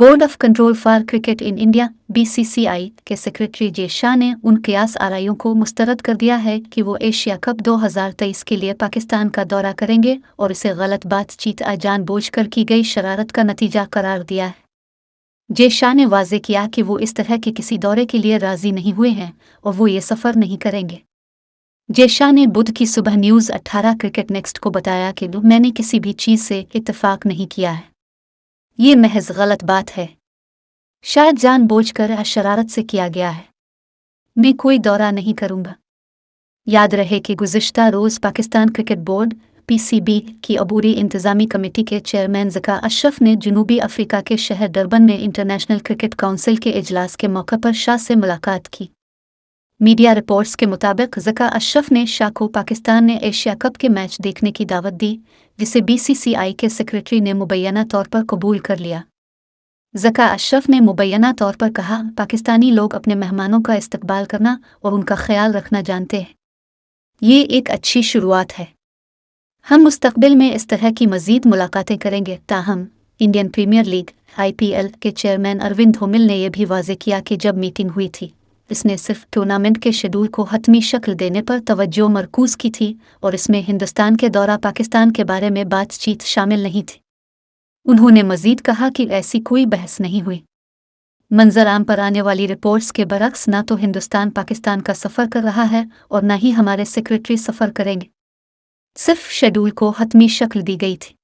Board of control for cricket in India (BCCI) के secretary जे शाह ने उन कयास आराइयों को मुस्तरद कर दिया है कि वो एशिया कप 2023 के लिए पाकिस्तान का दौरा करेंगे और इसे गलत बातचीत जानबूझकर की गई शरारत का नतीजा करार दिया है। जे शाह ने वाजे किया कि वो इस तरह के किसी दौरे के लिए राजी नहीं हुए हैं और वो ये सफ़र नहीं करेंगे। जे शाह ने बुध की सुबह न्यूज़ 18 क्रिकेट नेक्स्ट को बताया कि मैंने किसी भी चीज़ से इत्तेफाक नहीं किया है, ये महज गलत बात है, शायद जानबूझकर शरारत से किया गया है, मैं कोई दौरा नहीं करूंगा। याद रहे कि गुज़िश्ता रोज़ पाकिस्तान क्रिकेट बोर्ड (PCB) की अबूरी इंतज़ामी कमेटी के चेयरमैन ज़का अशरफ ने जनूबी अफ्रीका के शहर डरबन में इंटरनेशनल क्रिकेट काउंसिल के इजलास के मौके पर शाह से मुलाकात की। मीडिया रिपोर्ट्स के मुताबिक ज़का अशरफ ने शाह को पाकिस्तान ने एशिया कप के मैच देखने की दावत दी, जिसे BCCI के सेक्रेटरी ने मुबैना तौर पर कबूल कर लिया। ज़का अशरफ ने मुबैना तौर पर कहा, पाकिस्तानी लोग अपने मेहमानों का इस्तकबाल करना और उनका ख्याल रखना जानते हैं, ये एक अच्छी शुरुआत है। हम मुस्तकबिल में इस तरह की मज़ीद मुलाकातें करेंगे। ताहम इंडियन प्रीमियर लीग (IPL) के चेयरमैन अरविंद धोमिल ने यह भी वाज़ेह किया कि जब मीटिंग हुई थी, इसने सिर्फ टूर्नामेंट के शेड्यूल को हतमी शक्ल देने पर तवज्जो मरकूज़ की थी और इसमें हिंदुस्तान के दौरा पाकिस्तान के बारे में बातचीत शामिल नहीं थी। उन्होंने मज़ीद कहा कि ऐसी कोई बहस नहीं हुई। मंजर आम पर आने वाली रिपोर्ट्स के बरक्स ना तो हिंदुस्तान पाकिस्तान का सफ़र कर रहा है और ना ही हमारे सेक्रेटरी सफ़र करेंगे, सिर्फ शेड्यूल को हतमी शक्ल दी गई थी।